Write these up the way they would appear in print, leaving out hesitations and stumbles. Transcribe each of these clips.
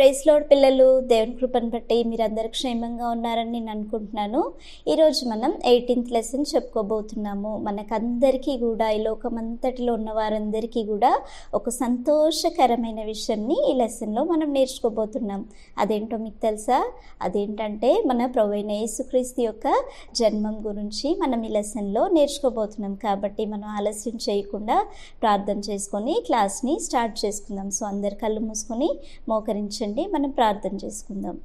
Praise lord పిల్లలు, దేవుని కృపను బట్టి మీరందరూ క్షేమంగా ఉన్నారని నేను అనుకుంటున్నాను. ఈరోజు మనం 18th లెసన్ చెప్పుకోబోతున్నాము. మనకందరికీ కూడా, ఈ లోకమంతటిలో ఉన్న వారందరికీ కూడా ఒక సంతోషకరమైన విషయాన్ని ఈ లెసన్లో మనం నేర్చుకోబోతున్నాం. అదేంటో మీకు తెలుసా? అదేంటంటే మన ప్రభువైన యేసుక్రీస్తు యొక్క జన్మం గురించి మనం ఈ లెసన్లో నేర్చుకోబోతున్నాం. కాబట్టి మనం ఆలస్యం చేయకుండా ప్రార్థన చేసుకొని క్లాస్ని స్టార్ట్ చేసుకుందాం. సో అందరు కళ్ళు మూసుకొని మోకరించండి, మనం ప్రార్థన చేసుకుందాం.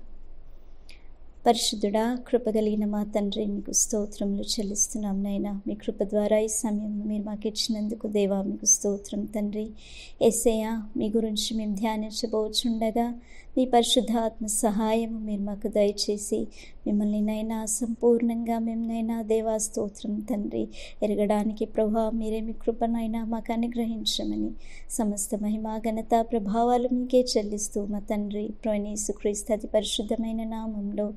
పరిశుద్ధుడా, కృప కలిగిన మా తండ్రి, మీకు స్తోత్రములు చెల్లిస్తున్నాం నైనా. మీ కృప ద్వారా ఈ సమయం మీరు మాకు ఇచ్చినందుకు దేవా మీకు స్తోత్రం తండ్రి. యేసయ్యా, మీ గురించి మేము ధ్యానించబోచుండగా మీ పరిశుద్ధాత్మ సహాయము మీరు మాకు దయచేసి మిమ్మల్ని నైనా సంపూర్ణంగా మేమునైనా దేవా స్తోత్రం తండ్రి ఎరగడానికి ప్రభా మీరే మీ కృపనైనా మాకు అనుగ్రహించమని సమస్త మహిమా ఘనత ప్రభావాలు మీకే చెల్లిస్తూ మా తండ్రి ప్రభువైన యేసుక్రీస్తు అతి పరిశుద్ధమైన నామంలో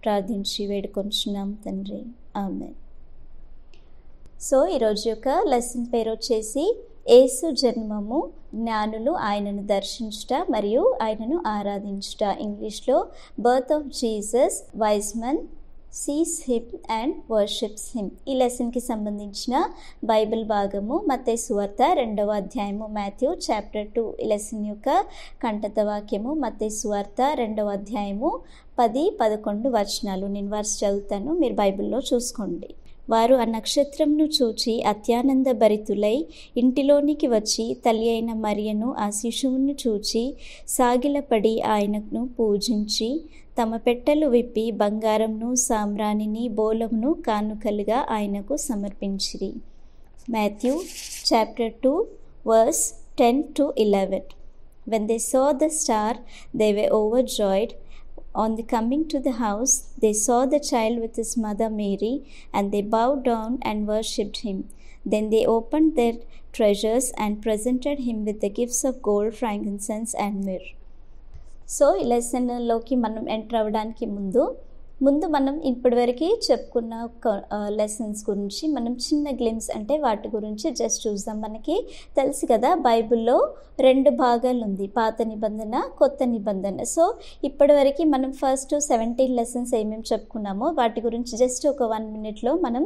ప్రార్థించి వేడుకొంచున్నాం తండ్రి, ఆమేన్. సో ఈరోజు యొక్క లెసన్ పేరు వచ్చేసి యేసు జన్మము, జ్ఞానులు ఆయనను దర్శించుట మరియు ఆయనను ఆరాధించుట. ఇంగ్లీష్లో birth of Jesus, wise men sees him and worships him. ఈ లెసన్కి సంబంధించిన బైబిల్ భాగము మత్తయి సువార్త 2వ అధ్యాయము, మాథ్యూ చాప్టర్ 2. ఈ లెసన్ యొక్క కంఠత వాక్యము మత్తయి సువార్త 2వ అధ్యాయము 10-11 వచనాలు. నేను వర్స్ చదువుతాను, మీరు బైబిల్లో చూసుకోండి. వారు ఆ నక్షత్రంను చూచి అత్యానంద భరితులై ఇంటిలోనికి వచ్చి తల్లి అయిన మరియను ఆ శిశువును చూచి సాగిలపడి ఆయనను పూజించి తమ పెట్టెలు విప్పి బంగారంను, సామ్రాణిని, బోలమును కానుకలుగా ఆయనకు సమర్పించిరి. Matthew chapter 2 verse 10-11. When they saw the star, they were overjoyed. On the coming to the house, they saw the child with his mother Mary, and they bowed down and worshipped him. Then they opened their treasures and presented him with the gifts of gold, frankincense and myrrh. So ఈ లెసన్లోకి మనం enter అవ్వడానికి ముందు మనం ఇప్పటివరకు చెప్పుకున్న lessons గురించి మనం చిన్న గ్లిమ్స్, అంటే వాటి గురించి జస్ట్ చూద్దాం. మనకి తెలుసు కదా, బైబిల్లో 2 భాగాలు ఉంది, పాత నిబంధన, కొత్త నిబంధన. సో ఇప్పటివరకు మనం ఫస్ట్ 17 లెసన్స్ ఏమేమి చెప్పుకున్నామో వాటి గురించి జస్ట్ ఒక 1 minute మనం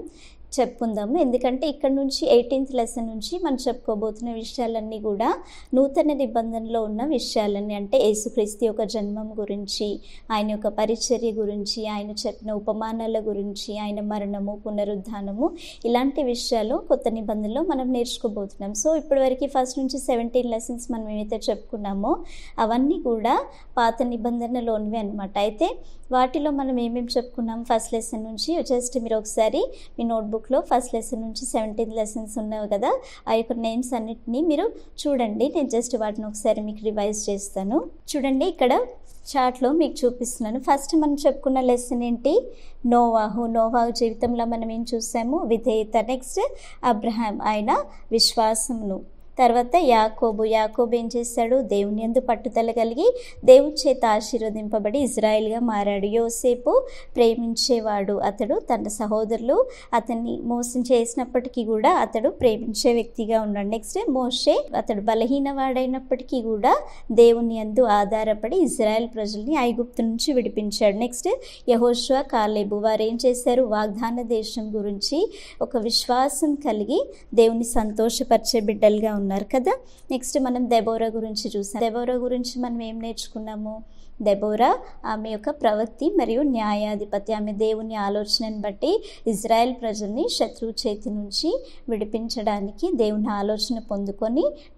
చెప్పుకుందాము. ఎందుకంటే ఇక్కడ నుంచి 18th లెసన్ నుంచి మనం చెప్పుకోబోతున్న విషయాలన్నీ కూడా నూతన నిబంధనలో ఉన్న విషయాలన్నీ, అంటే యేసుక్రీస్తు యొక్క జన్మం గురించి, ఆయన యొక్క పరిచర్య గురించి, ఆయన చెప్పిన ఉపమానాల గురించి, ఆయన మరణము, పునరుద్ధానము, ఇలాంటి విషయాలు కొత్త నిబంధనలో మనం నేర్చుకోబోతున్నాం. సో ఇప్పటివరకు ఫస్ట్ నుంచి 17 లెసన్స్ మనం ఏవైతే చెప్పుకున్నామో అవన్నీ కూడా పాత నిబంధనలోనివి అనమాట. అయితే వాటిలో మనం ఏమేమి చెప్పుకున్నాం ఫస్ట్ లెసన్ నుంచి, జస్ట్ మీరు ఒకసారి మీ నోట్బుక్లో ఫస్ట్ లెసన్ నుంచి 17 లెసన్స్ ఉన్నాయి కదా, ఆ యొక్క నేమ్స్ అన్నిటినీ మీరు చూడండి. నేను జస్ట్ వాటిని ఒకసారి మీకు రివైజ్ చేస్తాను. చూడండి, ఇక్కడ చార్ట్లో మీకు చూపిస్తున్నాను. ఫస్ట్ మనం చెప్పుకున్న లెసన్ ఏంటి? నోవాహు జీవితంలో మనం ఏం చూసాము? విధేయత. నెక్స్ట్ అబ్రహాం, ఆయన విశ్వాసమును. తర్వాత యాకోబు ఏం చేశాడు? దేవుని యందు పట్టుదల కలిగి దేవుని చేత ఆశీర్వదింపబడి ఇజ్రాయెల్గా మారాడు. యోసేపు ప్రేమించేవాడు, అతడు తన సహోదరులు అతన్ని మోసం చేసినప్పటికీ కూడా అతడు ప్రేమించే వ్యక్తిగా ఉన్నాడు. నెక్స్ట్ మోషే, అతడు బలహీనవాడైనప్పటికీ కూడా దేవుని యందు ఆధారపడి ఇజ్రాయెల్ ప్రజల్ని ఐగుప్తు నుంచి విడిపించాడు. నెక్స్ట్ యెహోషువ, కాలేబు, వారు ఏం చేశారు? వాగ్దాన దేశం గురించి ఒక విశ్వాసం కలిగి దేవుని సంతోషపరిచే బిడ్డలుగా ఉన్నారు కదా. నెక్స్ట్ మనం దెబోరా గురించి చూసాం. దెబోరా గురించి మనం ఏం నేర్చుకున్నాము? దెబోరా, ఆమె యొక్క ప్రవృత్తి మరియు న్యాయాధిపతి. ఆమె దేవుని ఆలోచనను బట్టి ఇజ్రాయెల్ ప్రజల్ని శత్రువు చేతి నుంచి విడిపించడానికి దేవుని ఆలోచన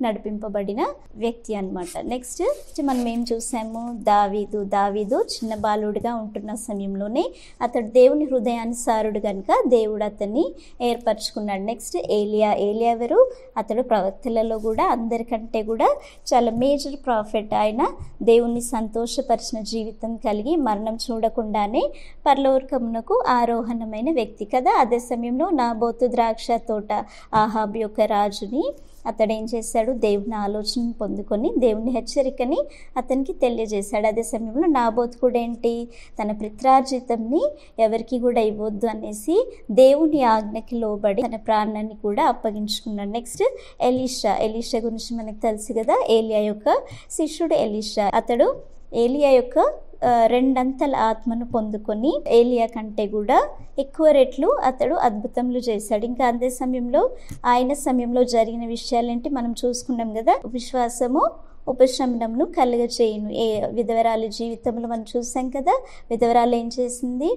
నడిపింపబడిన వ్యక్తి అన్నమాట. నెక్స్ట్ మనం ఏం చూసాము? దావీదు చిన్న బాలుడిగా ఉంటున్న సమయంలోనే అతడు దేవుని హృదయానుసారుడు కనుక దేవుడు అతన్ని ఏర్పరచుకున్నాడు. నెక్స్ట్ ఏలియా ఎవరు? అతడు ప్రవక్తలలో కూడా అందరికంటే కూడా చాలా మేజర్ ప్రాఫిట్. ఆయన దేవుని సంతోషపరిచిన జీవితం కలిగి మరణం చూడకుండానే పరలోకమునకు ఆరోహణమైన వ్యక్తి కదా. అదే సమయంలో నాబోతు ద్రాక్ష తోట ఆహాబు యొక్క రాజుని అతడు ఏం చేశాడు? దేవుని ఆలోచనను పొందుకొని దేవుని హెచ్చరికని అతనికి తెలియజేశాడు. అదే సమయంలో నాబోతు కూడా ఏంటి? తన పిత్రార్జితంని ఎవరికి కూడా ఇవ్వద్దు అనేసి దేవుని ఆజ్ఞకి లోబడి తన ప్రాణాన్ని కూడా అప్పగించుకున్నాడు. నెక్స్ట్ ఎలీషా గురించి మనకు తెలుసు కదా, ఏలియా యొక్క శిష్యుడు ఎలీషా. అతడు ఏలియా యొక్క రెండంతల ఆత్మను పొందుకొని ఏలియా కంటే కూడా ఎక్కువ రెట్లు అతడు అద్భుతములు చేశాడు. ఇంకా అదే సమయంలో ఆయన సమయంలో జరిగిన విషయాలేంటి మనం చూసుకున్నాం కదా. విశ్వాసము ఉపశమనంను కలుగచేయును. విధవరాలి జీవితంలో మనం చూసాం కదా. విధవరాలు ఏం చేసింది?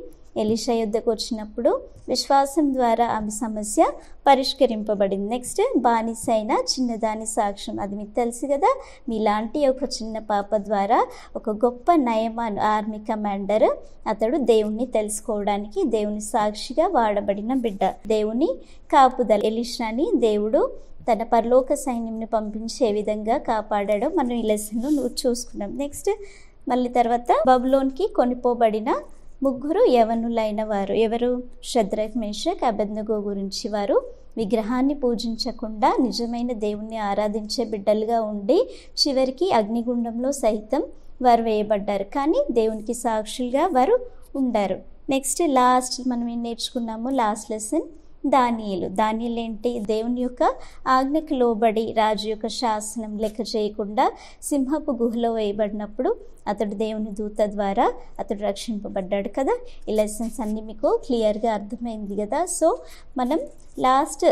ఎలీషా యుద్ధకు వచ్చినప్పుడు విశ్వాసం ద్వారా ఆమె సమస్య పరిష్కరింపబడింది. నెక్స్ట్, బానిస అయిన చిన్నదాని సాక్ష్యం. అది మీకు తెలుసు కదా. మీలాంటి ఒక చిన్న పాప ద్వారా ఒక గొప్ప నయమాన్ ఆర్మీ కమాండర్ అతడు దేవుణ్ణి తెలుసుకోవడానికి దేవుని సాక్షిగా వాడబడిన బిడ్డ. దేవుని కాపుదల. ఎలీషాని దేవుడు తన పరలోక సైన్యంని పంపించే విధంగా కాపాడాడో మనం ఈ లెసన్లో చూసుకున్నాం. నెక్స్ట్, మళ్ళీ తర్వాత బబులోన్కి కొనిపోబడిన 3 యవనులైన వారు ఎవరు? షద్రక్, మేషక్, అబేద్నెగో గురించి. వారు విగ్రహాన్ని పూజించకుండా నిజమైన దేవుణ్ణి ఆరాధించే బిడ్డలుగా ఉండి చివరికి అగ్నిగుండంలో సైతం వారు వేయబడ్డారు. కానీ దేవునికి సాక్షులుగా వారు ఉండారు. నెక్స్ట్, లాస్ట్ మనం ఏం నేర్చుకున్నాము? లాస్ట్ లెసన్ దానియేలు. దానియేలు ఏంటి? దేవుని యొక్క ఆజ్ఞకు లోబడి రాజు యొక్క శాసనం లెక్క చేయకుండా సింహపు గుహలో వేయబడినప్పుడు అతడు దేవుని దూత ద్వారా అతడు రక్షింపబడ్డాడు కదా. ఈ లెసన్స్ అన్నీ మీకు క్లియర్గా అర్థమైంది కదా. సో మనం లాస్ట్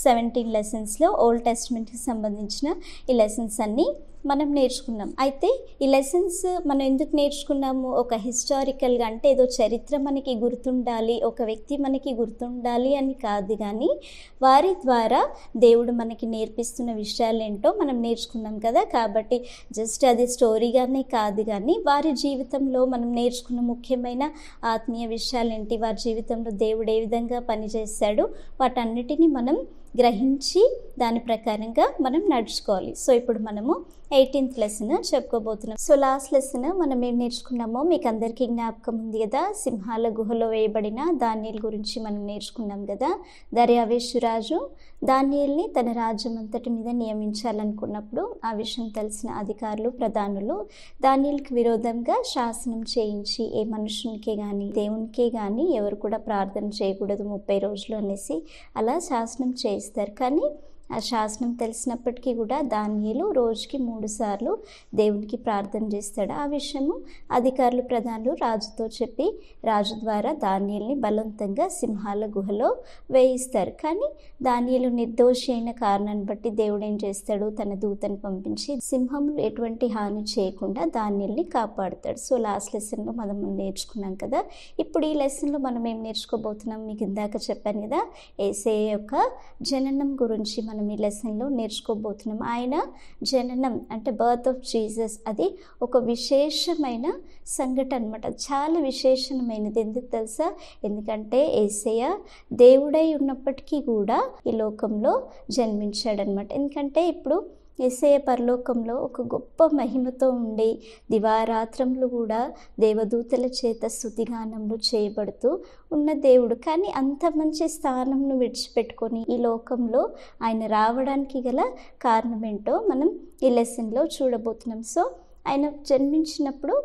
17 లెసన్స్లో ఓల్డ్ టెస్ట్మెంట్కి సంబంధించిన ఈ లెసన్స్ అన్నీ మనం నేర్చుకున్నాం. అయితే ఈ లెసన్స్ మనం ఎందుకు నేర్చుకున్నాము? ఒక హిస్టారికల్గా, అంటే ఏదో చరిత్ర మనకి గుర్తుండాలి, ఒక వ్యక్తి మనకి గుర్తుండాలి అని కాదు, కానీ వారి ద్వారా దేవుడు మనకి నేర్పిస్తున్న విషయాలు ఏంటో మనం నేర్చుకున్నాం కదా. కాబట్టి జస్ట్ అది స్టోరీగానే కాదు, కానీ వారి జీవితంలో మనం నేర్చుకున్న ముఖ్యమైన ఆత్మీయ విషయాలు ఏంటి, వారి జీవితంలో దేవుడు ఏ విధంగా పనిచేశాడు, వాటన్నిటిని మనం గ్రహించి దాని ప్రకారంగా మనం నడుచుకోవాలి. సో ఇప్పుడు మనము 18th లెసన్ చెప్పుకోబోతున్నాం. సో లాస్ట్ లెసన్ మనం ఏం నేర్చుకున్నామో మీకు అందరికీ జ్ఞాపకం ఉంది కదా. సింహాల గుహలో వేయబడిన దానియేలు గురించి మనం నేర్చుకున్నాం కదా. దర్యావేషు రాజు దానియేలుని తన రాజ్యం అంతటి మీద నియమించాలనుకున్నప్పుడు ఆ విషయం తెలిసిన అధికారులు, ప్రధానులు దానియేలుకి విరోధంగా శాసనం చేయించి ఏ మనుషునికే కానీ దేవునికే కానీ ఎవరు కూడా ప్రార్థన చేయకూడదు 30 రోజులు అనేసి అలా శాసనం చేయిస్తారు. కానీ ఆ శాసనం తెలిసినప్పటికీ కూడా దానియేలు రోజుకి 3 సార్లు దేవునికి ప్రార్థన చేస్తాడు. ఆ విషయము అధికారులు, ప్రధానులు రాజుతో చెప్పి రాజు ద్వారా దానియేలుని బలవంతంగా సింహాల గుహలో వేయిస్తారు. కానీ దానియేలు నిర్దోషి అయిన కారణాన్ని బట్టి దేవుడు ఏం చేస్తాడు? తన దూతను పంపించి సింహములు ఎటువంటి హాని చేయకుండా దానియేలుని కాపాడుతాడు. సో లాస్ట్ లెసన్లో మనం నేర్చుకున్నాం కదా. ఇప్పుడు ఈ లెసన్లో మనం ఏం నేర్చుకోబోతున్నాం? మీకు ఇందాక చెప్పాను కదా, యేసయ్య యొక్క జననం గురించి మనం ఈ లెసన్లో నేర్చుకోబోతున్నాం. ఆయన జననం అంటే బర్త్ ఆఫ్ జీసస్, అది ఒక విశేషమైన సంఘటన అనమాట. చాలా విశేషమైనది. ఎందుకు తెలుసా? ఎందుకంటే యేసయ్య దేవుడై ఉన్నప్పటికీ కూడా ఈ లోకంలో జన్మించాడనమాట. ఎందుకంటే ఇప్పుడు యేసయ్య పరలోకంలో ఒక గొప్ప మహిమతో ఉండి దివారాత్రములు కూడా దేవదూతల చేత స్తుతిగానములు చేయబడుతూ ఉన్న దేవుడు. కానీ అంత మంచి స్థానంను విడిచిపెట్టుకొని ఈ లోకంలో ఆయన రావడానికి గల కారణం ఏంటో మనం ఈ లెసన్లో చూడబోతున్నాం. సో ఆయన జన్మించినప్పుడు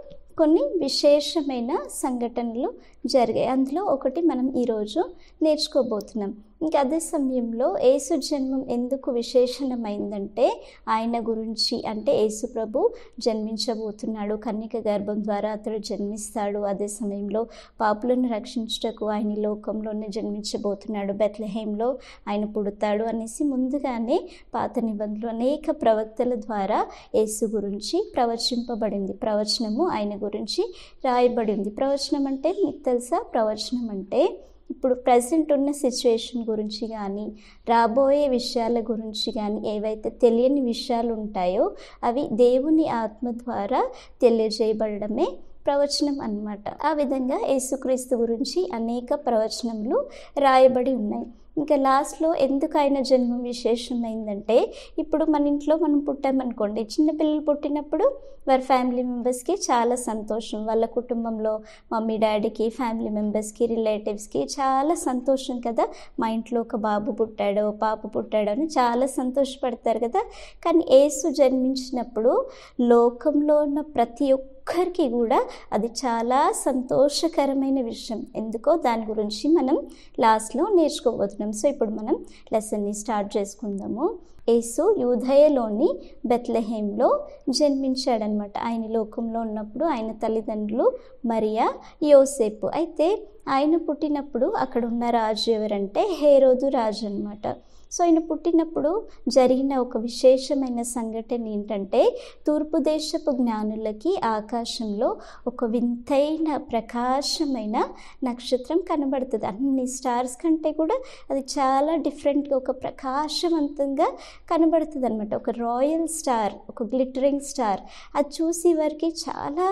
కొన్ని విశేషమైన సంఘటనలు జరిగాయి. అందులో ఒకటి మనం ఈరోజు నేర్చుకోబోతున్నాం. ఇంకా అదే సమయంలో యేసు జన్మం ఎందుకు విశేషణమైందంటే ఆయన గురించి, అంటే యేసు ప్రభు జన్మించబోతున్నాడు, కన్యక గర్భం ద్వారా అతడు జన్మిస్తాడు. అదే సమయంలో పాపులను రక్షించుటకు ఆయన లోకంలోనే జన్మించబోతున్నాడు, బెత్లెహేంలో ఆయన పుడతాడు అనేసి ముందుగానే పాత నిబంధనలో అనేక ప్రవక్తల ద్వారా యేసు గురించి ప్రవచింపబడింది. ప్రవచనము ఆయన గురించి రాయబడి ఉంది. ప్రవచనం అంటే మీకు తెలుసా? ప్రవచనం అంటే ఇప్పుడు ప్రజెంట్ ఉన్న సిచ్యువేషన్ గురించి కానీ రాబోయే విషయాల గురించి కానీ ఏవైతే తెలియని విషయాలు ఉంటాయో అవి దేవుని ఆత్మ ద్వారా తెలియజేయబడమే ప్రవచనం అన్నమాట. ఆ విధంగా యేసుక్రీస్తు గురించి అనేక ప్రవచనములు రాయబడి ఉన్నాయి. ఇంకా లాస్ట్లో ఎందుకు ఆయన జన్మం విశేషమైందంటే, ఇప్పుడు మన ఇంట్లో మనం పుట్టామనుకోండి, చిన్నపిల్లలు పుట్టినప్పుడు వారి ఫ్యామిలీ మెంబర్స్కి చాలా సంతోషం, వాళ్ళ కుటుంబంలో మమ్మీ డాడీకి, ఫ్యామిలీ మెంబర్స్కి, రిలేటివ్స్కి చాలా సంతోషం కదా. మా ఇంట్లో ఒక బాబు పుట్టాడో పాప పుట్టాడో అని చాలా సంతోషపడతారు కదా. కానీ యేసు జన్మించినప్పుడు లోకంలో ఉన్న ప్రతి ఒక్క ఒక్కరికి కూడా అది చాలా సంతోషకరమైన విషయం. ఎందుకో దాని గురించి మనం లాస్ట్లో నేర్చుకోబోతున్నాం. సో ఇప్పుడు మనం లెసన్ని స్టార్ట్ చేసుకుందాము. యేసు యూదయలోని బెత్లెహేంలో జన్మించాడనమాట. ఆయన లోకంలో ఉన్నప్పుడు ఆయన తల్లిదండ్రులు మరియా, యోసేపు. అయితే ఆయన పుట్టినప్పుడు అక్కడ ఉన్న రాజు ఎవరంటే హేరోదు రాజు అనమాట. సో ఆయన పుట్టినప్పుడు జరిగిన ఒక విశేషమైన సంఘటన ఏంటంటే, తూర్పు దేశపు జ్ఞానులకి ఆకాశంలో ఒక వింతైన ప్రకాశమైన నక్షత్రం కనబడుతుంది. అన్ని స్టార్స్ కంటే కూడా అది చాలా డిఫరెంట్గా ఒక ప్రకాశవంతంగా కనబడుతుంది అనమాట. ఒక రాయల్ స్టార్, ఒక గ్లిటరింగ్ స్టార్. అది చూసి వారికి చాలా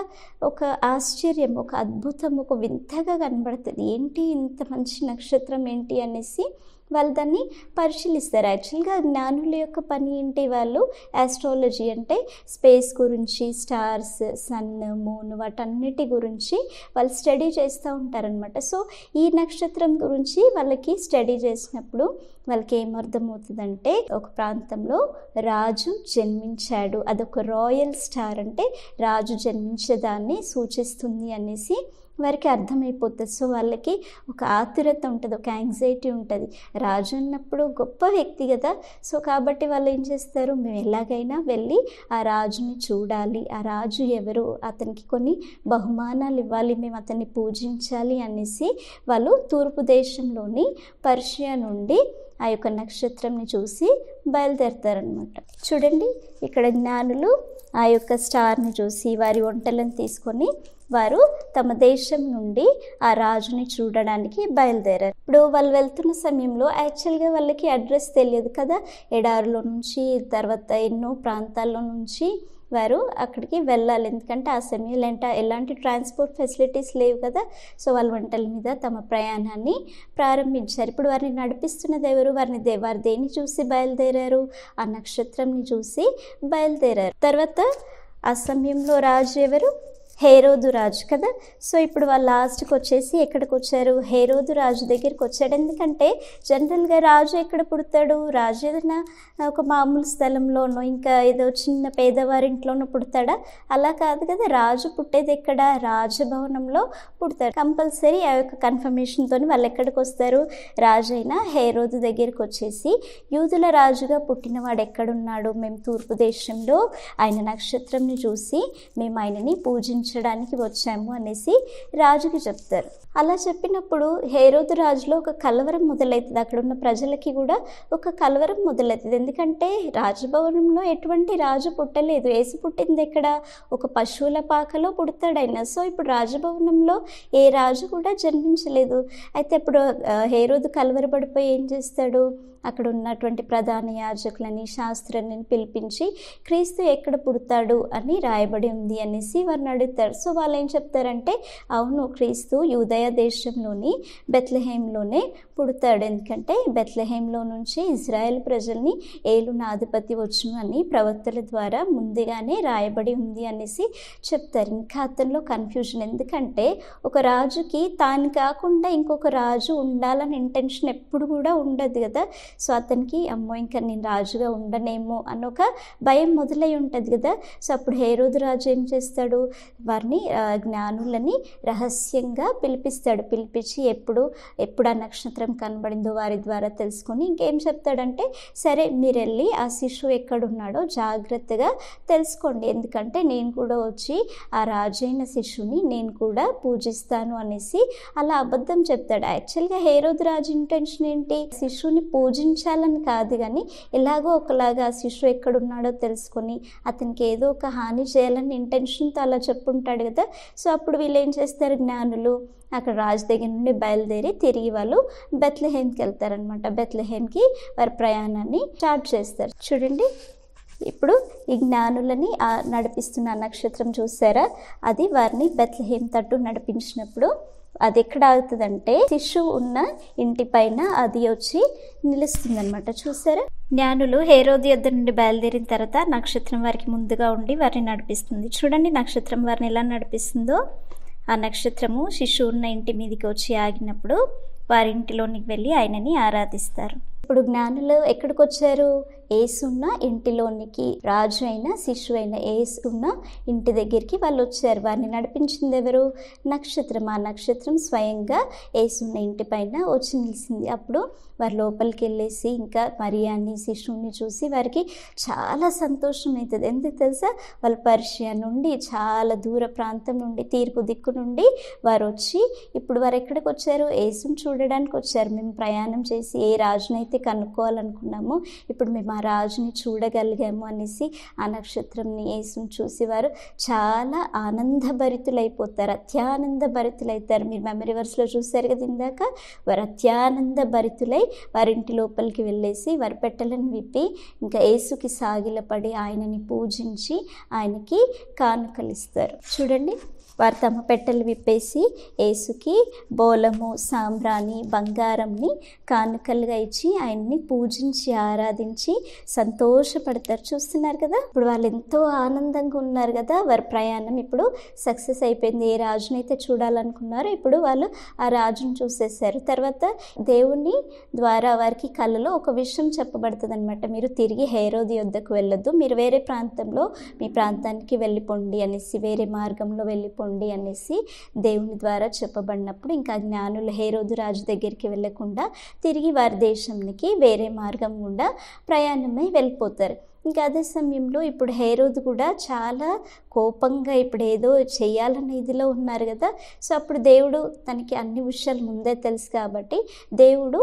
ఒక ఆశ్చర్యం, ఒక అద్భుతం, ఒక వింతగా కనబడుతుంది. ఏంటి ఇంత మంచి నక్షత్రం ఏంటి అనేసి వాళ్ళు దాన్ని పరిశీలిస్తారు. యాక్చువల్గా జ్ఞానుల యొక్క పని ఏంటి, వాళ్ళు ఆస్ట్రాలజీ అంటే స్పేస్ గురించి, స్టార్స్, సన్, మూన్ వాటన్నిటి గురించి వాళ్ళు స్టడీ చేస్తూ ఉంటారనమాట. సో ఈ నక్షత్రం గురించి వాళ్ళకి స్టడీ చేసినప్పుడు వాళ్ళకి ఏమర్థమవుతుందంటే, ఒక ప్రాంతంలో రాజు జన్మించాడు, అదొక రాయల్ స్టార్, అంటే రాజు జన్మించేదాన్ని సూచిస్తుంది అనేసి వారికి అర్థమైపోతుంది. సో వాళ్ళకి ఒక ఆతురత ఉంటుంది, ఒక యాంగ్జైటీ ఉంటుంది. రాజు అన్నప్పుడు గొప్ప వ్యక్తి కదా. సో కాబట్టి వాళ్ళు ఏం చేస్తారు, మేము ఎలాగైనా వెళ్ళి ఆ రాజుని చూడాలి, ఆ రాజు ఎవరు, అతనికి కొన్ని బహుమానాలు ఇవ్వాలి, మేము అతన్ని పూజించాలి అనేసి వాళ్ళు తూర్పు దేశంలోని పర్షియా నుండి ఆ యొక్క నక్షత్రంని చూసి బయలుదేరతారనమాట. చూడండి, ఇక్కడ జ్ఞానులు ఆ యొక్క స్టార్ని చూసి వారి వంటలను తీసుకొని వారు తమ దేశం నుండి ఆ రాజుని చూడడానికి బయలుదేరారు. ఇప్పుడు వాళ్ళు వెళ్తున్న సమయంలో యాక్చువల్గా వాళ్ళకి అడ్రస్ తెలియదు కదా. ఎడారిలో నుంచి, తర్వాత ఎన్నో ప్రాంతాల్లో నుంచి వారు అక్కడికి వెళ్ళాలి. ఎందుకంటే ఆ సమయంలో ఎలాంటి ట్రాన్స్పోర్ట్ ఫెసిలిటీస్ లేవు కదా. సో వాళ్ళ వంటల మీద తమ ప్రయాణాన్ని ప్రారంభించారు. ఇప్పుడు వారిని నడిపిస్తున్నది ఎవరు, వారు దేన్ని చూసి బయలుదేరారు, ఆ నక్షత్రంని చూసి బయలుదేరారు. తర్వాత ఆ సమయంలో రాజు ఎవరు, హేరోదు రాజు కదా. సో ఇప్పుడు వాళ్ళు లాస్ట్కి వచ్చేసి ఎక్కడికి వచ్చారు, హేరోదు రాజు దగ్గరికి వచ్చాడు. ఎందుకంటే జనరల్గా రాజు ఎక్కడ పుడతాడు, రాజు ఏదైనా ఒక మామూలు స్థలంలోనో ఇంకా ఏదో చిన్న పేదవారింట్లోనో పుడతాడా, అలా కాదు కదా. రాజు పుట్టేది ఎక్కడ, రాజభవనంలో పుడతాడు. కంపల్సరీ ఆ యొక్క కన్ఫర్మేషన్తో వాళ్ళు ఎక్కడికి వస్తారు, రాజు అయిన హేరోదు దగ్గరికి వచ్చేసి, యూదుల రాజుగా పుట్టినవాడు ఎక్కడున్నాడు, మేము తూర్పు దేశంలో ఆయన నక్షత్రంని చూసి మేము ఆయనని పూజించాలి వచ్చాము అనేసి రాజుకి చెప్తారు. అలా చెప్పినప్పుడు హేరోదు రాజులో ఒక కలవరం మొదలవుతుంది. అక్కడ ఉన్న ప్రజలకి కూడా ఒక కలవరం మొదలవుతుంది. ఎందుకంటే రాజభవనంలో ఎటువంటి రాజు పుట్టలేదు. యేసు పుట్టింది ఎక్కడ, ఒక పశువుల పాకలో పుడతాడైనా. సో ఇప్పుడు రాజభవనంలో ఏ రాజు కూడా జన్మించలేదు. అయితే ఇప్పుడు హేరోదు కలవరపడిపోయి ఏం చేస్తాడు, అక్కడ ఉన్నటువంటి ప్రధాన యాజకులని, శాస్త్రులని పిలిపించి క్రీస్తు ఎక్కడ పుడతాడు అని రాయబడి ఉంది అనేసి వారిని అడుగుతారు. సో వాళ్ళు ఏం చెప్తారంటే, అవును, క్రీస్తు యూదయ దేశంలోని బెత్లెహేంలోనే పుడతాడు. ఎందుకంటే బెత్లెహేంలో నుంచి ఇజ్రాయెల్ ప్రజల్ని ఏలునాధిపతి వచ్చును అని ప్రవక్తల ద్వారా ముందుగానే రాయబడి ఉంది అనేసి చెప్తారు. ఇంకా అతనిలో కన్ఫ్యూజన్. ఎందుకంటే ఒక రాజుకి తాను కాకుండా ఇంకొక రాజు ఉండాలని ఇంటెన్షన్ ఎప్పుడు కూడా ఉండదు కదా. సో అతనికి అమ్మో ఇంకా నేను రాజుగా ఉండనేమో అన్న ఒక భయం మొదలై ఉంటుంది కదా. సో అప్పుడు హేరోదు రాజు ఏం చేస్తాడు, వారిని జ్ఞానులని రహస్యంగా పిలిపించి ఎప్పుడు ఆ నక్షత్రం కనబడిందో వారి ద్వారా తెలుసుకొని ఇంకేం చెప్తాడంటే, సరే మీరు వెళ్ళి ఆ శిశువు ఎక్కడున్నాడో జాగ్రత్తగా తెలుసుకోండి, ఎందుకంటే నేను కూడా వచ్చి ఆ రాజైన శిశువుని నేను కూడా పూజిస్తాను అనేసి అలా అబద్ధం చెప్తాడు. యాక్చువల్గా హేరోదు రాజు ఇంటెన్షన్ ఏంటి, శిశువుని పూజించాలని కాదు, కానీ ఎలాగో ఒకలాగా ఆ శిశువు ఎక్కడున్నాడో తెలుసుకొని అతనికి ఏదో ఒక హాని చేయాలని ఇంటెన్షన్తో అలా చెప్పుంటాడు కదా. సో అప్పుడు వీళ్ళు ఏం చేస్తారు, జ్ఞానులు అక్కడ రాజు దగ్గర నుండి బయలుదేరి తిరిగి వాళ్ళు బెత్లెహేమ్కి వెళ్తారనమాట. బెత్లెహేమ్కి వారి ప్రయాణాన్ని స్టార్ట్ చేస్తారు. చూడండి, ఇప్పుడు ఈ జ్ఞానులని నడిపిస్తున్న నక్షత్రం చూసారా, అది వారిని బెత్లెహేమ్ తట్టు నడిపించినప్పుడు అది ఎక్కడ ఆగుతుందంటే శిశువు ఉన్న ఇంటి పైన అది వచ్చి నిలుస్తుంది అనమాట. చూసారా, జ్ఞానులు హేరోదు యొద్ద నుండి బయలుదేరిన తర్వాత నక్షత్రం వారికి ముందుగా ఉండి వారిని నడిపిస్తుంది. చూడండి, నక్షత్రం వారిని ఎలా నడిపిస్తుందో. ఆ నక్షత్రము శిశువు ఉన్న ఇంటి మీదకి వచ్చి ఆగినప్పుడు వారి ఇంటిలోనికి వెళ్ళి ఆయనని ఆరాధిస్తారు. ఇప్పుడు జ్ఞానులు ఎక్కడికి వచ్చారు? యేసున్న ఇంటిలోనికి, రాజు అయిన శిశువు అయిన యేసున్న ఇంటి దగ్గరికి వాళ్ళు వచ్చారు. వారిని నడిపించింది ఎవరు? నక్షత్రం. ఆ నక్షత్రం స్వయంగా యేసున్న ఇంటి పైన వచ్చి నిలిచింది. అప్పుడు వారు లోపలికి వెళ్ళేసి ఇంకా మరియాని శిశువుని చూసి వారికి చాలా సంతోషం అవుతుంది. ఎందుకు తెలుసా? వాళ్ళు పర్షియా నుండి, చాలా దూర ప్రాంతం నుండి, తీర్పు దిక్కు నుండి వారు వచ్చి ఇప్పుడు వారు ఎక్కడికి వచ్చారు? యేసుని చూడడానికి వచ్చారు. మేము ప్రయాణం చేసి ఏ రాజునైతే కనుక్కోవాలనుకున్నామో ఇప్పుడు మేము ఆ రాజుని చూడగలిగాము అనేసి ఆ నక్షత్రంని యేసుని చూసి వారు చాలా ఆనందభరితులైపోతారు, అత్యానంద భరితులైతారు. మీరు మెమరీ వర్స్లో చూశారు కదా ఇందాక. వారు అత్యానంద భరితులై వారింటి లోపలికి వెళ్ళేసి వారి పెట్టెలను విప్పి ఇంకా యేసుకి సాగిలపడి ఆయనని పూజించి ఆయనకి కానుకలిస్తారు. చూడండి, వారు తమ పెట్టెలు విప్పేసి యేసుకి బోలము, సాంబ్రాణి, బంగారంని కానుకలుగా ఇచ్చి ఆయన్ని పూజించి ఆరాధించి సంతోషపడతారు. చూస్తున్నారు కదా, ఇప్పుడు వాళ్ళు ఎంతో ఆనందంగా ఉన్నారు కదా. వారి ప్రయాణం ఇప్పుడు సక్సెస్ అయిపోయింది. ఏ రాజునైతే చూడాలనుకున్నారో ఇప్పుడు వాళ్ళు ఆ రాజును చూసేశారు. తర్వాత దేవుని ద్వారా వారికి కళ్ళలో ఒక విషయం చెప్పబడుతుంది అనమాట. మీరు తిరిగి హేరోదు యొద్దకు వెళ్ళొద్దు, మీరు వేరే ప్రాంతంలో మీ ప్రాంతానికి వెళ్ళిపోండి అనేసి, వేరే మార్గంలో వెళ్ళిపోండి అనేసి దేవుని ద్వారా చెప్పబడినప్పుడు ఇంకా జ్ఞానులు హేరోదు రాజు దగ్గరికి వెళ్ళకుండా తిరిగి వారి దేశానికి వేరే మార్గం గుండా ప్రయాణమై వెళ్ళిపోతారు. ఇంకా అదే సమయంలో ఇప్పుడు హేరోదు కూడా చాలా కోపంగా ఇప్పుడు ఏదో చేయాలనే ఇదిలో ఉన్నారు కదా. సో అప్పుడు దేవుడు, తనకి అన్ని విషయాలు ముందే తెలుసు కాబట్టి దేవుడు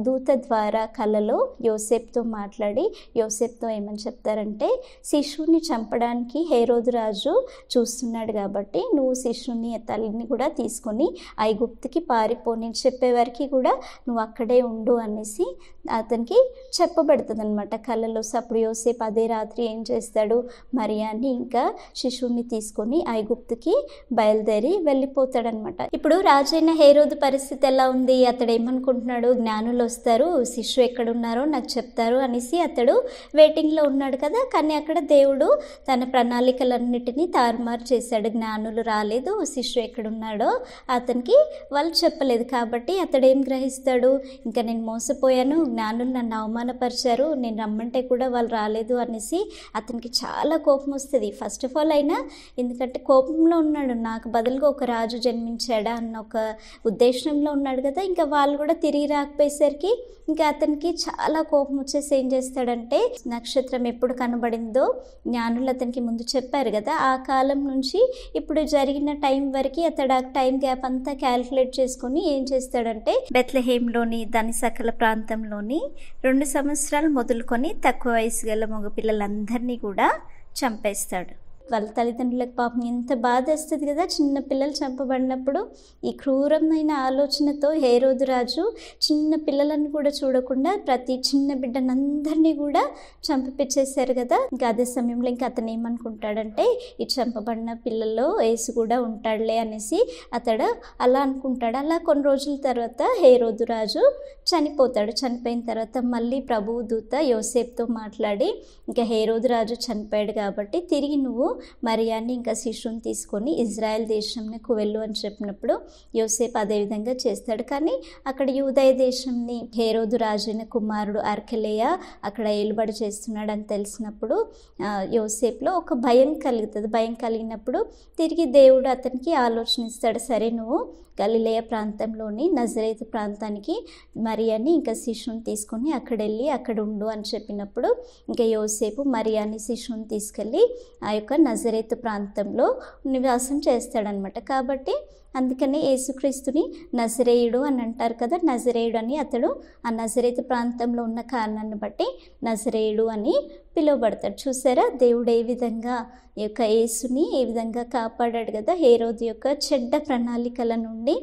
దూత ద్వారా కలలో యోసేపుతో మాట్లాడి యోసేపుతో ఏమని చెప్తారంటే, శిశువుని చంపడానికి హేరోదు రాజు చూస్తున్నాడు కాబట్టి నువ్వు శిశువుని తల్లిని కూడా తీసుకొని ఐగుప్తుకి పారిపో, నేను చెప్పేవారికి కూడా నువ్వు అక్కడే ఉండు అనేసి అతనికి చెప్పబడుతుంది అనమాట కళలో. అప్పుడు యోసేపు అదే రాత్రి ఏం చేస్తాడు? మరియాని ఇంకా శిశువుని తీసుకొని ఐగుప్తుకి బయలుదేరి వెళ్ళిపోతాడనమాట. ఇప్పుడు రాజైన హేరోదు పరిస్థితి ఎలా ఉంది? అతడు ఏమనుకుంటున్నాడు? జ్ఞానులు వస్తారు, శిశువు ఎక్కడున్నారో నాకు చెప్తారు అనేసి అతడు వెయిటింగ్లో ఉన్నాడు కదా. కానీ అక్కడ దేవుడు తన ప్రణాళికలన్నిటినీ తారుమారు చేశాడు. జ్ఞానులు రాలేదు, శిశువు ఎక్కడున్నాడో అతనికి వాళ్ళు చెప్పలేదు. కాబట్టి అతడు ఏం గ్రహిస్తాడు? ఇంకా నేను మోసపోయాను, జ్ఞానులు నన్ను అవమానపరిచారు, నేను రమ్మంటే కూడా వాళ్ళు రాలేదు అనేసి అతనికి చాలా కోపం వస్తుంది. ఫస్ట్ ఆఫ్ ఆల్ అయినా ఎందుకంటే కోపంలో ఉన్నాడు, నాకు బదులుగా ఒక రాజు జన్మించాడా అన్న ఒక ఉద్దేశంలో ఉన్నాడు కదా. ఇంకా వాళ్ళు కూడా తిరిగి రాకపోయేసరికి ఇంకా అతనికి చాలా కోపం వచ్చేసి ఏం చేస్తాడంటే, నక్షత్రం ఎప్పుడు కనబడిందో జ్ఞానులు అతనికి ముందు చెప్పారు కదా, ఆ కాలం నుంచి ఇప్పుడు జరిగిన టైం వరకు అతడు ఆ టైం గ్యాప్ అంతా క్యాల్కులేట్ చేసుకొని ఏం చేస్తాడంటే, బెత్లెహేంలోని దాని సకల ప్రాంతంలోని 2 సంవత్సరాలు మొదలుకొని తక్కువ వయసు గల మగ పిల్లలందరినీ కూడా చంపేస్తాడు. వాళ్ళ తల్లిదండ్రులకు పాపం ఎంత బాధ వస్తుంది కదా చిన్న పిల్లలు చంపబడినప్పుడు. ఈ క్రూరమైన ఆలోచనతో హేరోదు రాజు చిన్న పిల్లలను కూడా చూడకుండా ప్రతి చిన్న బిడ్డనందరినీ కూడా చంపిపించేశారు కదా. ఇంకా అదే సమయంలో ఇంకా అతను ఏమనుకుంటాడంటే, ఈ చంపబడిన పిల్లల్లో యేసు కూడా ఉంటాడులే అనేసి అతడు అలా అనుకుంటాడు. అలా కొన్ని రోజుల తర్వాత హేరోదు రాజు చనిపోతాడు. చనిపోయిన తర్వాత మళ్ళీ ప్రభువు దూత యోసేపుతో మాట్లాడి, ఇంకా హేరోదు రాజు చనిపోయాడు కాబట్టి తిరిగి నువ్వు మరియాని ఇంకా శిశువుని తీసుకొని ఇజ్రాయెల్ దేశంకు వెళ్ళు అని చెప్పినప్పుడు యోసేపు అదేవిధంగా చేస్తాడు. కానీ అక్కడ యూదయ దేశంని హేరోదు రాజైన కుమారుడు అర్కెలయ అక్కడ ఏలుబడి చేస్తున్నాడు అని తెలిసినప్పుడు యోసేపులో ఒక భయం కలుగుతుంది. భయం కలిగినప్పుడు తిరిగి దేవుడు అతనికి ఆలోచన ఇస్తాడు, సరే నువ్వు గలిలయ ప్రాంతంలోని నజరేతు ప్రాంతానికి మరియాని ఇంకా శిశువుని తీసుకొని అక్కడ వెళ్ళి అక్కడ ఉండు అని చెప్పినప్పుడు ఇంకా యోసేపు మరియాని శిశువుని తీసుకెళ్ళి ఆ యొక్క నజరేతు ప్రాంతంలో నివాసం చేస్తాడనమాట. కాబట్టి అందుకని యేసుక్రీస్తుని నజరేయుడు అని అంటారు కదా. నజరేయుడు అని అతడు ఆ నజరేతు ప్రాంతంలో ఉన్న కారణాన్ని బట్టి నజరేయుడు అని పిలువబడతాడు. చూసారా దేవుడు ఏ విధంగా ఈ యొక్క యేసుని ఏ విధంగా కాపాడాడు కదా. హేరోదు యొక్క చెడ్డ ప్రణాళికల నుండి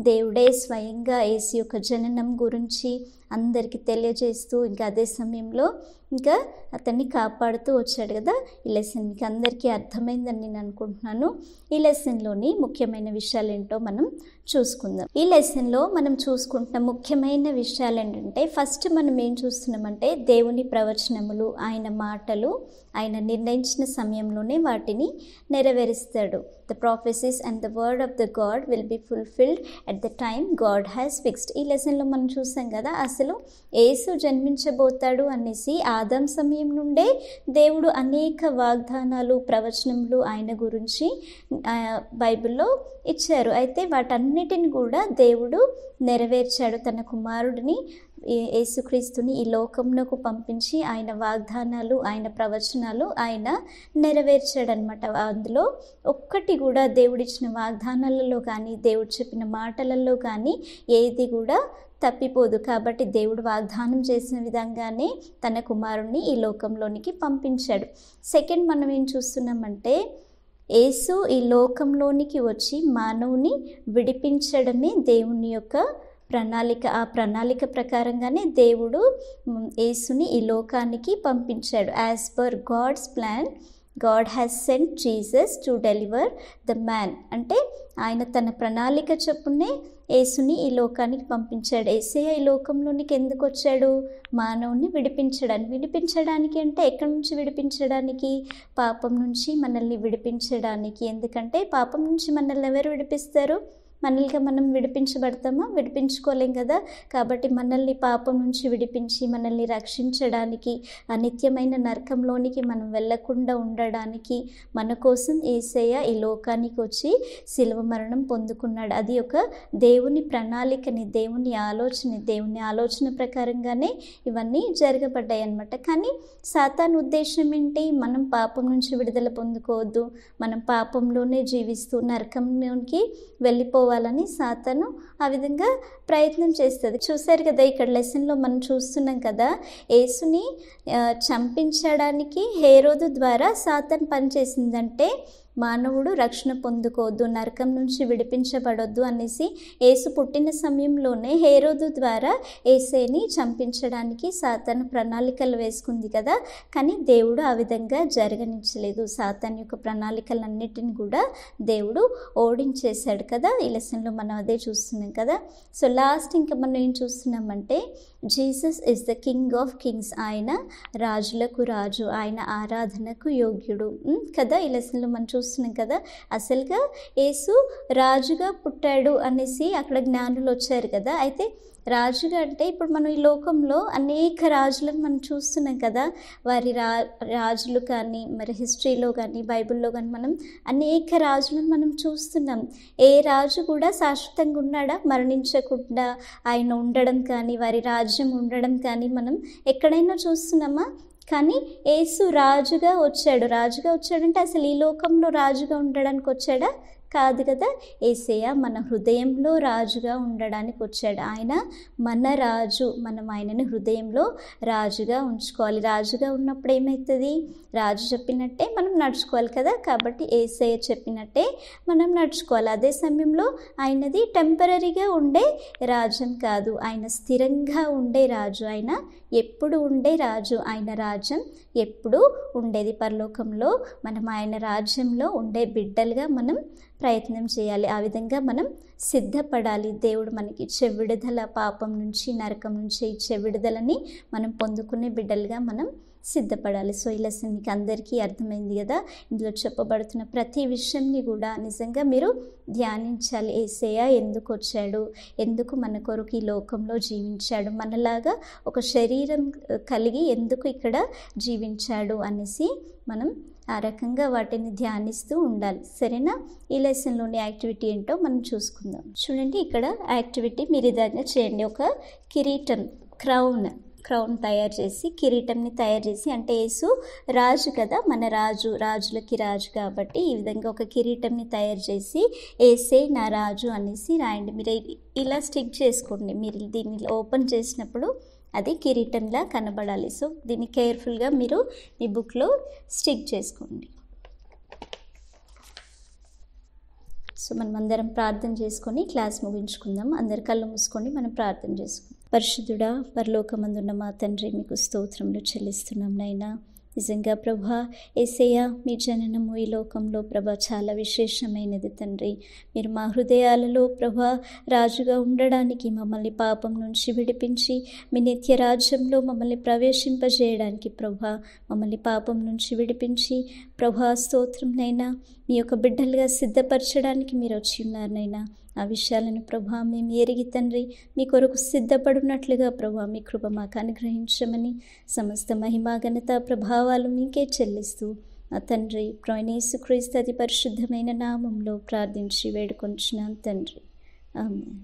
దేవుడే స్వయంగా యేసు యొక్క జననం గురించి అందరికీ తెలియజేస్తూ ఇంకా అదే సమయంలో ఇంకా అతన్ని కాపాడుతూ వచ్చాడు కదా. ఈ లెసన్ మీకు అందరికీ అర్థమైందని నేను అనుకుంటున్నాను. ఈ లెసన్లోని ముఖ్యమైన విషయాలు ఏంటో మనం చూసుకుందాం. ఈ లెసన్లో మనం చూసుకుంటున్న ముఖ్యమైన విషయాలు ఏంటంటే, ఫస్ట్ మనం ఏం చూస్తున్నామంటే దేవుని ప్రవచనములు, ఆయన మాటలు ఆయన నిర్ణయించిన సమయంలోనే వాటిని నెరవేరుస్తాడు. The prophecies and the word of the God will be fulfilled at the time God has fixed. ఈ లెసన్లో మనం చూసాం కదా, ఆ అసలు యేసు జన్మించబోతాడు అనేసి ఆదాం సమయం నుండే దేవుడు అనేక వాగ్దానాలు ప్రవచనములు ఆయన గురించి బైబిల్లో ఇచ్చారు. అయితే వాటన్నిటిని కూడా దేవుడు నెరవేర్చాడు. తన కుమారుడిని యేసుక్రీస్తుని ఈ లోకంలోకి పంపించి ఆయన వాగ్దానాలు ఆయన ప్రవచనాలు ఆయన నెరవేర్చాడనమాట. అందులో ఒక్కటి కూడా దేవుడిచ్చిన వాగ్దానాలలో కానీ దేవుడు చెప్పిన మాటలలో కానీ ఏది కూడా తప్పిపోదు. కాబట్టి దేవుడు వాగ్దానం చేసిన విధంగానే తన కుమారుణ్ణి ఈ లోకంలోనికి పంపించాడు. సెకండ్ మనం ఏం చూస్తున్నామంటే యేసు ఈ లోకంలోనికి వచ్చి మానవుని విడిపించడమే దేవుని యొక్క ప్రణాళిక. ఆ ప్రణాళిక ప్రకారంగానే దేవుడు యేసుని ఈ లోకానికి పంపించాడు. As per God's plan God has sent Jesus to deliver the man. అంటే ఆయన తన ప్రణాళిక చొప్పునే యేసుని ఈ లోకానికి పంపించాడు. యేసయ్య ఈ లోకంలోనికి ఎందుకు వచ్చాడు? మానవుని విడిపించడానికి అంటే ఎక్కడి నుంచి విడిపించడానికి? పాపం నుంచి మనల్ని విడిపించడానికి. ఎందుకంటే పాపం నుంచి మనల్ని ఎవరు విడిపిస్తారు? మనల్ని మనం విడిపించబడతామా? విడిపించుకోలేం కదా. కాబట్టి మనల్ని పాపం నుంచి విడిపించి మనల్ని రక్షించడానికి, అనిత్యమైన నరకంలోనికి మనం వెళ్ళకుండా ఉండడానికి మన కోసం యేసయ్య ఈ లోకానికి వచ్చి శిలువ మరణం పొందుకున్నాడు. అది ఒక దేవుని ప్రణాళికని, దేవుని ఆలోచన ప్రకారంగానే ఇవన్నీ జరగబడ్డాయి అన్నమాట. కానీ సాతాను ఉద్దేశం ఏంటి? మనం పాపం నుంచి విడుదల పొందుకోవద్దు, మనం పాపంలోనే జీవిస్తూ నరకంలోనికి వెళ్ళిపోవాలని సాతాను ఆ విధంగా ప్రయత్నం చేస్తుంది. చూశారు కదా, ఇక్కడ లెసన్లో మనం చూస్తున్నాం కదా, యేసుని చంపించడానికి హేరోదు ద్వారా సాతాను పనిచేసిందంటే మానవుడు రక్షణ పొందుకోవద్దు, నరకం నుంచి విడిపించబడొద్దు అనేసి యేసు పుట్టిన సమయంలోనే హేరోదు ద్వారా యేసుని చంపించడానికి సాతాను ప్రణాళికలు వేసుకుంది కదా. కానీ దేవుడు ఆ విధంగా జరగనించలేదు. సాతాను యొక్క ప్రణాళికలన్నిటిని కూడా దేవుడు ఓడించేశాడు కదా. ఈ లెసన్లో మనం అదే చూస్తున్నాం కదా. సో లాస్ట్ ఇంకా మనం ఏం చూస్తున్నామంటే Jesus is the king of kings. ఆయన రాజులకు రాజు, ఆయన ఆరాధనకు యోగ్యుడు కదా. ఈ లెసన్లో మనం చూస్తున్నాం కదా. అసలుగా యేసు రాజుగా పుట్టాడు అనేసి అక్కడ జ్ఞానులు వచ్చారు కదా. అయితే రాజుగా అంటే ఇప్పుడు మనం ఈ లోకంలో అనేక రాజులను మనం చూస్తున్నాం కదా. వారి రాజులు కానీ మరి హిస్టరీలో కానీ బైబిల్లో కానీ మనం అనేక రాజులను మనం చూస్తున్నాం. ఏ రాజు కూడా శాశ్వతంగా ఉన్నాడా? మరణించకుండా ఆయన ఉండడం కానీ వారి రాజ్యం ఉండడం కానీ మనం ఎక్కడైనా చూస్తున్నామా? కానీ యేసు రాజుగా వచ్చాడంటే అసలు ఈ లోకంలో రాజుగా ఉండడానికి వచ్చాడా? కాదు కదా. యేసయ్య మన హృదయంలో రాజుగా ఉండడానికి వచ్చాడు. ఆయన మన రాజు. మనం ఆయనని హృదయంలో రాజుగా ఉంచుకోవాలి. రాజుగా ఉన్నప్పుడు ఏమవుతుంది? రాజు చెప్పినట్టే మనం నడుచుకోవాలి కదా. కాబట్టి యేసయ్య చెప్పినట్టే మనం నడుచుకోవాలి. అదే సమయంలో ఆయనది టెంపరీగా ఉండే రాజ్యం కాదు, ఆయన స్థిరంగా ఉండే రాజు. ఆయన ఎప్పుడు ఉండే రాజు. ఆయన రాజ్యం ఎప్పుడు ఉండేది పరలోకంలో. మనం ఆయన రాజ్యంలో ఉండే బిడ్డలుగా మనం ప్రయత్నం చేయాలి. ఆ విధంగా మనం సిద్ధపడాలి. దేవుడు మనకి ఇచ్చే విడుదల, పాపం నుంచి నరకం నుంచి ఇచ్చే విడుదలని మనం పొందుకునే బిడ్డలుగా మనం సిద్ధపడాలి. సో ఈ లెసన్ మీకు అందరికీ అర్థమైంది కదా. ఇందులో చెప్పబడుతున్న ప్రతి విషయంని కూడా నిజంగా మీరు ధ్యానించాలి. యేసయ్య ఎందుకు వచ్చాడు, ఎందుకు మన కొరకు ఈ లోకంలో జీవించాడు, మనలాగా ఒక శరీరం కలిగి ఎందుకు ఇక్కడ జీవించాడు అనేసి మనం ఆ రకంగా వాటిని ధ్యానిస్తూ ఉండాలి. సరేనా? ఈ లెసన్లోని యాక్టివిటీ ఏంటో మనం చూసుకుందాం. చూడండి, ఇక్కడ యాక్టివిటీ మీరు ఇదంగా చేయండి. ఒక కిరీటం, క్రౌన్ తయారు చేసి, కిరీటంని తయారు చేసి, అంటే యేసు రాజు కదా, మన రాజులకి రాజు కాబట్టి ఈ విధంగా ఒక కిరీటంని తయారు చేసి యేసే నా రాజు అనేసి రాయండి. మీరు ఇలా స్టిక్ చేసుకోండి. మీరు దీన్ని ఓపెన్ చేసినప్పుడు అది కిరీటంలా కనబడాలి. సో దీన్ని కేర్ఫుల్గా మీరు మీ బుక్లో స్టిక్ చేసుకోండి. సో మనం అందరం ప్రార్థన చేసుకొని క్లాస్ ముగించుకుందాం. అందరి కళ్ళు మూసుకొని మనం ప్రార్థన చేసుకుందాం. పరిశుద్ధుడా, పరలోకమందున్న మా తండ్రి, మీకు స్తోత్రములు చెల్లిస్తున్నాం నాయనా. నిజంగా ప్రభా, యేసయ్య మీ జననము ఈ లోకంలో ప్రభా చాలా విశేషమైనది తండ్రి. మీరు మా హృదయాలలో ప్రభా రాజుగా ఉండడానికి, మమ్మల్ని పాపం నుంచి విడిపించి మీ నిత్య రాజ్యంలో మమ్మల్ని ప్రవేశింపజేయడానికి ప్రభా, మమ్మల్ని పాపం నుంచి విడిపించి ప్రభా స్తోత్రం నైనా, మీ యొక్క బిడ్డలుగా సిద్ధపరచడానికి మీరు వచ్చి ఉన్నారు నైనా. ఆ విషయాలను ప్రభా మేము ఎరిగి తండ్రి మీ కొరకు సిద్ధపడినట్లుగా ప్రభా మీ కృప మాకు అనుగ్రహించమని సమస్త మహిమా ఘనత ప్రభావాలు మీకే చెల్లిస్తూ ఆ తండ్రి యేసుక్రీస్తు అతి పరిశుద్ధమైన నామంలో ప్రార్థించి వేడుకొంచున్నాం తండ్రి. ఆమేన్.